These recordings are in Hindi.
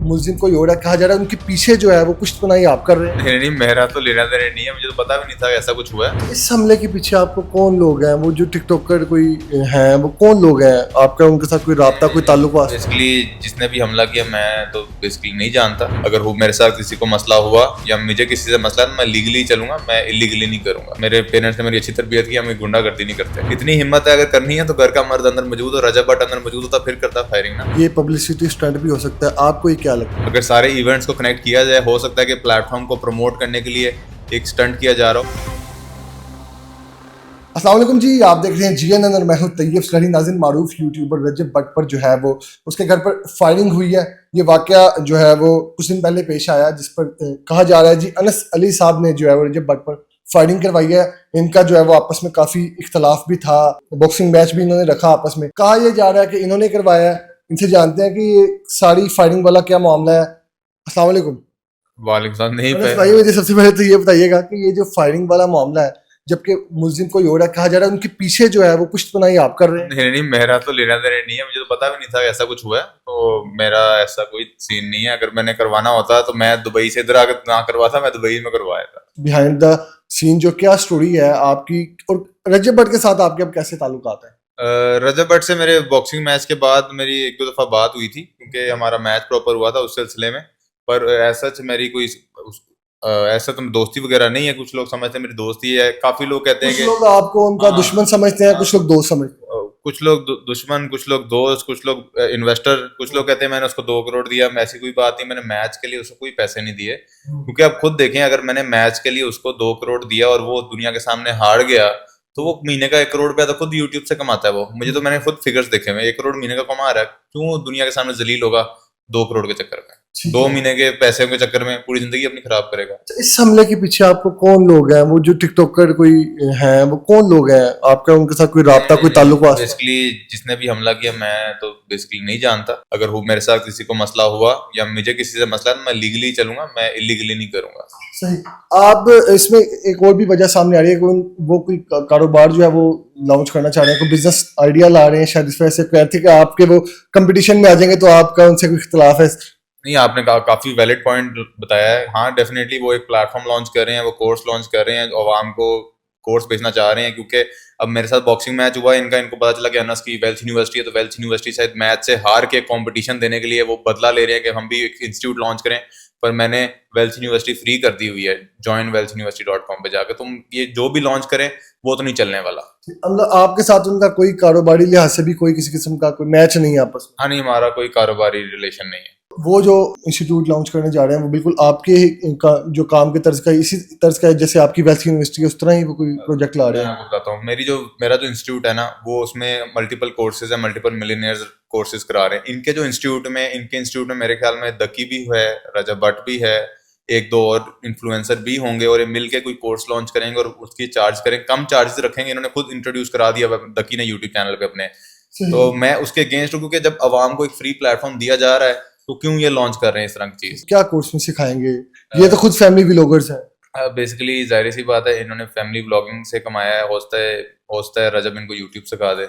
मुलजिम कोई और है, कहा जा रहा है उनके पीछे जो है वो कुछ तो नहीं आप कर रहे हैं। नहीं, मेरा तो लेना देना नहीं है, मुझे तो पता भी नहीं था ऐसा कुछ हुआ है। इस हमले के पीछे आपको कौन लोग हैं, वो जो टिकटॉकर कोई हैं, वो कौन लोग हैं, आपका उनके साथ कोई राब्ता, कोई ताल्लुक वास्ता? बेसिकली जिसने भी हमला किया मैं तो बेसिकली नहीं जानता। अगर वो मेरे साथ किसी को मसला हुआ या मुझे किसी से मसला है, मैं लीगली चलूंगा, मैं इलीगली नहीं करूंगा। मेरे पेरेंट्स ने मेरी अच्छी तरबियत की, हमें गुंडागर्दी नहीं करते। इतनी हिम्मत है अगर करनी है तो घर का मर्द अंदर मौजूद हो, रजब भट्ट अंदर मौजूद होता फिर करता फायरिंग ना। ये पब्लिसिटी स्टंट भी हो सकता है, आपको ये क्या लगता है? अगर सारे इवेंट्स को कनेक्ट किया जाए, हो सकता है कि प्लेटफॉर्म को प्रमोट करने के लिए एक स्टंट किया जा रहा हो। अस्सलाम वालेकुम जी, आप देख रहे हैं GNN और मैं हूं तैयब सलही। नाज़रीन, मारूफ यूट्यूबर रजब भट्ट पर जो है वो उसके घर पर फायरिंग हुई है। ये वाकया जो है वो कुछ दिन पहले पेश आया, जिस पर कहा जा रहा है जी अनस अली साहब ने जो है वो रजब भट्ट पर फायरिंग करवाई है। इनका जो है वो आपस में काफी इख्तलाफ भी था, बॉक्सिंग मैच भी इन्होंने रखा आपस में। कहा यह जा रहा है कि इन्होंने करवाया है। इनसे जानते हैं कि ये सारी फायरिंग वाला क्या मामला है। अस्सलाम वालेकुम। वालेकुम सलाम। नहीं अनस भाई, मुझे सबसे पहले तो ये बताइएगा कि ये जो फायरिंग वाला मामला है, जबकि मुलजिम कोई और है, कहा जा रहा है उनके पीछे जो है वो कुछ तो नहीं आप कर रहे हैं। नहीं, मेरा तो लेना देना नहीं है, मुझे तो पता भी नहीं था ऐसा कुछ हुआ है। तो मेरा ऐसा कोई सीन नहीं है। अगर मैंने करवाना होता तो मैं दुबई से इधर आकर ना करवाता, मैं दुबई में करवाया था। बिहाइंड द सीन जो क्या स्टोरी है आपकी और रजब भट्ट के साथ आपके अब कैसे ताल्लुकात है? रजब भट्ट से मेरे बॉक्सिंग मैच के बाद मेरी एक दो दफा बात हुई थी, क्योंकि हमारा मैच प्रॉपर हुआ था उस सिलसिले में। पर ऐसा मेरी कोई ऐसा तो दोस्ती वगैरह नहीं है। कुछ लोग समझते हैं मेरी दोस्ती है, काफी लोग कहते हैं कुछ कि लोग आपको उनका हाँ, दुश्मन समझते हैं, कुछ लोग दोस्त समझते हैं। कुछ लोग दुश्मन, कुछ लोग दोस्त, कुछ लोग इन्वेस्टर, कुछ लोग कहते हैं मैंने उसको 2 करोड़ दिया। ऐसी कोई बात नहीं, मैंने मैच के लिए उसको कोई पैसे नहीं दिए। क्योंकि आप खुद देखें, अगर मैंने मैच के लिए उसको 2 करोड़ दिया और वो दुनिया के सामने हार गया, तो वो महीने का 1 करोड़ रुपया तो खुद यूट्यूब से कमाता है वो। मुझे तो मैंने खुद फिगर्स देखे हुए, 1 करोड़ महीने का कमा रहा है। क्यों दुनिया के सामने जलील होगा 2 करोड़ के चक्कर में? ठीक 2 महीने के पैसे के चक्कर में पूरी जिंदगी अपनी खराब करेगा। है। इस हमले के पीछे आपको कौन लोग हैं, वो जो टिकटॉकर कोई हैं, वो कौन लोग हैं, आपका उनके साथ कोई राब्ता, कोई ताल्लुक वास्ता? बेसिकली जिसने भी हमला किया मैं तो बेसिकली नहीं जानता। अगर वो मेरे साथ किसी को मसला हुआ या मुझे किसी से मसला है, मैं लीगली चलूंगा, मैं इलीगली नहीं करूंगा। सही। आप इसमें एक और भी वजह सामने आ रही है कि वो कोई कारोबार जो है वो लॉन्च करना चाह रहे हैं, कोई बिजनेस आइडिया ला रहे हैं, शायद इस वजह से कह रहे थे कि आपके वो कंपटीशन में आ जाएंगे तो आपका उनसे कोई इख्तलाफ है। नहीं, आपने काफी वैलिड पॉइंट बताया है। हाँ, डेफिनेटली वो एक प्लेटफॉर्म लॉन्च कर रहे हैं, वो कोर्स लॉन्च कर रहे हैं, अवाम को कोर्स बेचना चाह रहे हैं। क्योंकि अब मेरे साथ बॉक्सिंग मैच हुआ इनको पता चला कि अनस की वेल्थ यूनिवर्सिटी है, तो वेल्थ यूनिवर्सिटी शायद मैच से हार के कंपटीशन देने के लिए वो बदला ले रहे हैं कि हम भी एक इंस्टीट्यूट लॉन्च करें। पर मैंने वेल्थ यूनिवर्सिटी फ्री कर दी हुई है, जॉइन wealthuniversity.com पे जाकर। तुम ये जो भी लॉन्च करें वो तो नहीं चलने वाला। मतलब आपके साथ उनका कोई कारोबारी लिहाज से भी कोई किसी किस्म का कोई मैच नहीं है आपस में? हाँ नहीं, हमारा कोई कारोबारी रिलेशन नहीं है। वो जो इंस्टीट्यूट लॉन्च करने जा रहे हैं वो बिल्कुल आपके का जो काम के तर्ज का इसी तर्ज का है, जैसे आपकी वेल्थ यूनिवर्सिटी है उस तरह ही वो कोई प्रोजेक्ट ला रहे मैं हैं? बताता हूँ, मेरा जो इंस्टीट्यूट है ना, वो उसमें मल्टीपल कोर्सेज है, मल्टीपल मिलियनियर्स कोर्सेज करा रहे हैं। इनके इंस्टीट्यूट में मेरे ख्याल में दकी भी है, रजब भट्ट भी है, एक दो और इन्फ्लुएंसर भी होंगे, और ये मिलके कोई कोर्स लॉन्च करेंगे और उसकी चार्ज करें, कम चार्जेस रखेंगे। इन्होंने खुद इंट्रोड्यूस करा दिया दकी ने यूट्यूब चैनल पे अपने। तो मैं उसके अगेंस्ट हूँ, क्योंकि जब आवाम को एक फ्री प्लेटफॉर्म दिया जा रहा है तो क्यों ये लॉन्च कर रहे हैं इस तरह की चीज। क्या कोर्स में सिखाएंगे? ये तो खुद फैमिली व्लॉगर्स हैं। बेसिकली जाहिर सी बात है, इन्होंने फैमिली ब्लॉगिंग से कमाया है। होता है रजब इनको यूट्यूब सिखा दे,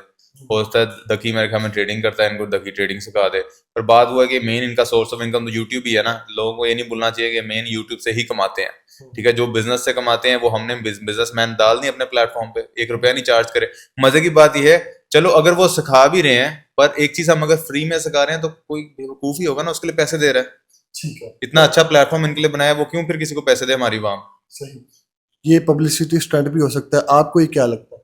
होता है दकी मेरे ख्याल में ट्रेडिंग करता है, इनको दकी ट्रेडिंग सिखा दे। पर बात हुआ कि मेन इनका सोर्स ऑफ इनकम तो यूट्यूब ही है ना। लोगों को ये नहीं भूलना चाहिए कि मेन यूट्यूब से ही कमाते हैं। ठीक है, जो बिजनेस से कमाते हैं वो हमने बिजनेसमैन डाल दिए अपने प्लेटफॉर्म पे, 1 रुपया नहीं चार्ज करे। मजे की बात यह है, चलो अगर वो सिखा भी रहे हैं, पर एक चीज हम अगर फ्री में सिखा रहे हैं तो कोई बेवकूफी होगा ना उसके लिए पैसे दे रहा है। ठीक है। इतना अच्छा प्लेटफॉर्म इनके लिए बनाया, वो क्यों फिर किसी को पैसे दे हमारी वाम। सही। ये पब्लिसिटी स्टंट भी हो सकता है, आपको ये क्या लगता है?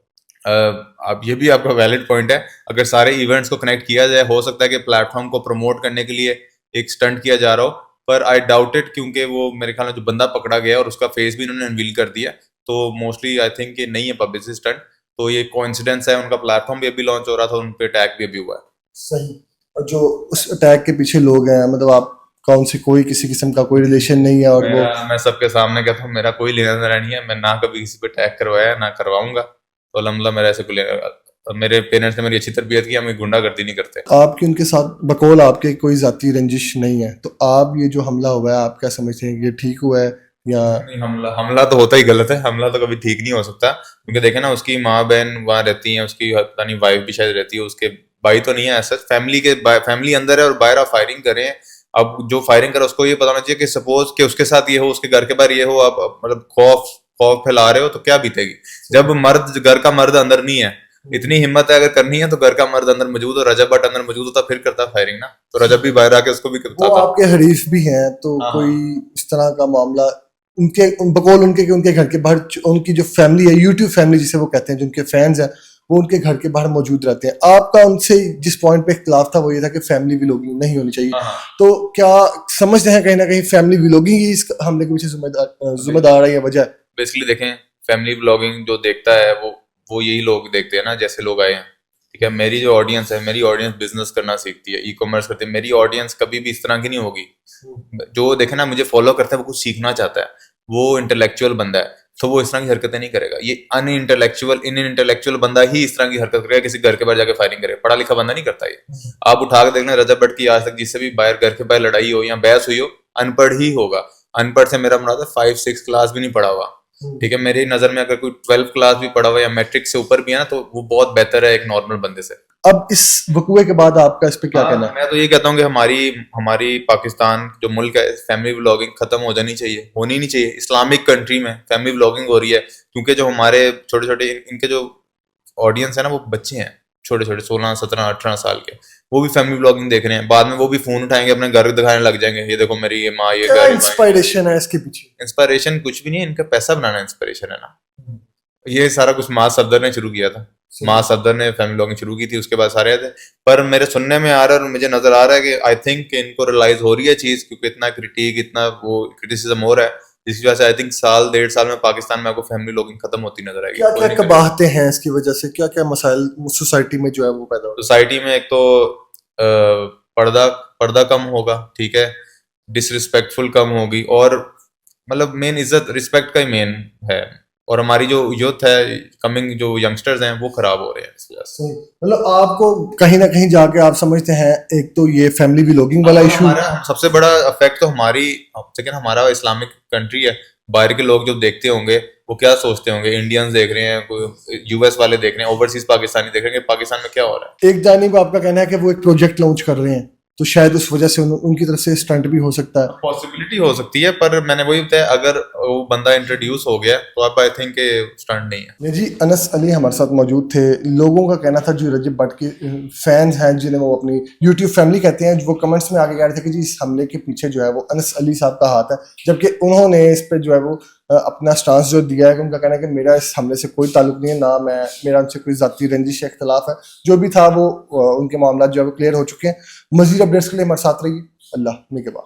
अब ये भी आपका वैलिड पॉइंट है। अगर सारे इवेंट्स को कनेक्ट किया जाए, हो सकता है कि प्लेटफॉर्म को प्रमोट करने के लिए एक स्टंट किया जा रहा हो। पर आई डाउट इट, क्योंकि वो मेरे ख्याल में जो बंदा पकड़ा गया और उसका फेस भी इन्होंने अनवील कर दिया, तो मोस्टली आई थिंक ये नहीं है पब्लिसिटी स्टंट। तो ये कोइंसिडेंस है, उनका प्लेटफॉर्म भी अभी लॉन्च हो रहा था, उन पे अटैक भी अभी हुआ है। सही। और जो उस अटैक के पीछे लोग हैं, मतलब आपका उनसे कोई किसी किस्म का कोई रिलेशन नहीं है? और वो मैं सबके सामने कहता हूँ, मेरा कोई लेना देना नहीं है। मैं ना कभी किसी पे अटैक करवाया ना करवाऊंगा। तो अल्हम्दुलिल्लाह मेरा ऐसे कोई, मेरे पेरेंट्स ने मेरी अच्छी तरबियत की, हमें गुंडागर्दी नहीं करते। आपकी उनके साथ बकौल आपके कोई जाती रंजिश नहीं है, तो आप ये जो हमला हुआ है आप क्या समझते हैं, ये ठीक हुआ है या? नहीं, हमला तो होता ही गलत है। हमला तो कभी ठीक नहीं हो सकता, क्योंकि देखे ना, उसकी माँ बहन वहाँ रहती हैं, उसकी पता नहीं वाइफ भी शायद रहती है, उसके भाई तो नहीं है ऐसा। फैमिली अंदर है और बाहर फायरिंग कर रहे हैं। अब जो फायरिंग करे उसको ये पता होना चाहिए कि सपोज कि उसके साथ ये हो, उसके घर के बाहर ये हो, आप मतलब खौफ फैला रहे हो तो क्या बीतेगी। जब मर्द, घर का मर्द अंदर नहीं है, इतनी हिम्मत है अगर करनी है तो घर का मर्द अंदर मौजूद हो, रजब भट्ट अंदर मौजूद होता फिर करता फायरिंग ना, तो रजब भी बाहर आके उसको भी वो करता था। आपके हरीफ भी हैं, तो हाँ। कोई इस तरह का मामला उनके बकौल उनके कि उनके घर के बाहर उनकी जो फैमिली है, यूट्यूब फैमिली जिसे वो कहते हैं, जो उनके फैंस हैं, वो उनके घर के बाहर मौजूद रहते हैं। आपका उनसे जिस पॉइंट पे इख्तिलाफ था वो ये था कि फैमिली व्लॉगिंग नहीं होनी चाहिए। हाँ। तो क्या समझते हैं कहीं ना कहीं फैमिली व्लॉगिंग ही इस हमले के पीछे जिम्मेदार है या वजह है? बेसिकली देखें, फैमिली व्लॉगिंग जो देखता है वो यही लोग देखते हैं ना, जैसे लोग आए हैं, ठीक है। मेरी जो ऑडियंस है, मेरी ऑडियंस बिजनेस करना सीखती है, ई कॉमर्स करती है। मेरी ऑडियंस कभी भी इस तरह की नहीं होगी। जो देखे ना मुझे फॉलो करता है वो कुछ सीखना चाहता है, वो इंटेलेक्चुअल बंदा है, तो वो इस तरह की हरकतें नहीं करेगा। ये इन इंटेलेक्चुअल बंदा ही इस तरह की हरकत करेगा, किसी घर के बाहर जाके फायरिंग करेगा। पढ़ा लिखा बंदा नहीं करता ये। आप उठा के देखना रजब भट्ट की आज तक जिससे भी बाहर घर के बाहर लड़ाई हो या बहस हुई हो, अनपढ़ ही होगा। अनपढ़ से मेरा मुराद है 5-6 क्लास भी नहीं पढ़ा हुआ, ठीक है। मेरी नजर में अगर कोई 12 क्लास भी पढ़ा हुआ या मैट्रिक से ऊपर भी है ना, तो वो बहुत बेहतर है एक नॉर्मल बंदे से। अब इस वकुए के बाद आपका इस पे क्या कहना है? मैं तो ये कहता हूँ कि हमारी पाकिस्तान जो मुल्क है, फैमिली व्लॉगिंग खत्म हो जानी चाहिए, होनी नहीं चाहिए। इस्लामिक कंट्री में फैमिली व्लॉगिंग हो रही है क्योंकि जो हमारे छोटे छोटे इनके जो ऑडियंस है ना, वो बच्चे हैं छोटे छोटे 16, 17, 18 साल के, वो भी फैमिली व्लॉगिंग देख रहे हैं। बाद में वो भी फोन उठाएंगे, अपने घर दिखाने लग जाएंगे, ये देखो मेरी ये माँ, ये क्या घर। इंस्पायरेशन है इसके पीछे? इंस्पायरेशन कुछ भी नहीं है, इनका पैसा बनाना इंस्पिरेशन है ना। ये सारा कुछ माँ सफदर ने शुरू किया था। माँ सफदर ने फैमिली व्लॉगिंग शुरू की थी, उसके बाद सारे थे। पर मेरे सुनने में आ रहा है और मुझे नजर आ रहा है कि आई थिंक इनको रियलाइज हो रही है चीज, क्योंकि इतना क्रिटिक, इतना वो क्रिटिसिज्म हो रहा है, जिसकी वजह से आई थिंक साल 1.5 साल में पाकिस्तान में आपको फैमिली व्लॉगिंग खत्म होती नजर आएगी। क्या क्या कबाहते हैं इसकी वजह से? क्या क्या मसाइल सोसाइटी में जो है वो पैदा हो सोसाइटी में एक तो पर्दा कम होगा, ठीक है, डिसरिस्पेक्टफुल कम होगी, और मतलब मेन इज्जत रिस्पेक्ट का ही मेन है। और हमारी जो यूथ है, कमिंग जो यंगस्टर्स हैं, वो खराब हो रहे हैं इस वजह से। मतलब आपको कहीं ना कहीं जाके आप समझते हैं एक तो ये फैमिली व्लॉगिंग वाला इशू, सबसे बड़ा इफेक्ट तो हमारा इस्लामिक कंट्री है। बाहर के लोग जो देखते होंगे वो क्या सोचते होंगे, इंडियंस देख रहे हैं, यूएस वाले देख रहे हैं, ओवरसीज पाकिस्तानी देख रहे हैं कि पाकिस्तान में क्या हो रहा है। एक जानिब आपका कहना है कि वो एक प्रोजेक्ट लॉन्च कर रहे हैं, तो शायद उस वजह से उनकी तरफ से स्टंट भी हो सकता है। पॉसिबिलिटी हो सकती है, पर मैंने वही बताया, अगर वो बंदा इंट्रोड्यूस हो गया तो आप आई थिंक स्टंट नहीं है। जी, अनस अली हमारे साथ मौजूद थे। लोगों का कहना था जो रजब भट्ट के फैंस हैं, जिन्हें वो अपनी यूट्यूब फैमिली कहते हैं, वो कमेंट्स में आगे कह रहे थे कि जी इस हमले के पीछे जो है वो अनस अली साहब का हाथ है, जबकि उन्होंने इस पर जो है वो अपना स्टांस जो दिया है कि उनका कहना है कि मेरा इस हमले से कोई ताल्लुक नहीं है, ना मेरा उनसे कोई ज़ाती रंजिश या इख्तलाफ है। जो भी था वो उनके मामला जो है वो क्लियर हो चुके हैं। मज़ीद अपडेट्स के लिए हमारे साथ रहिए। अल्लाह ने के बाद।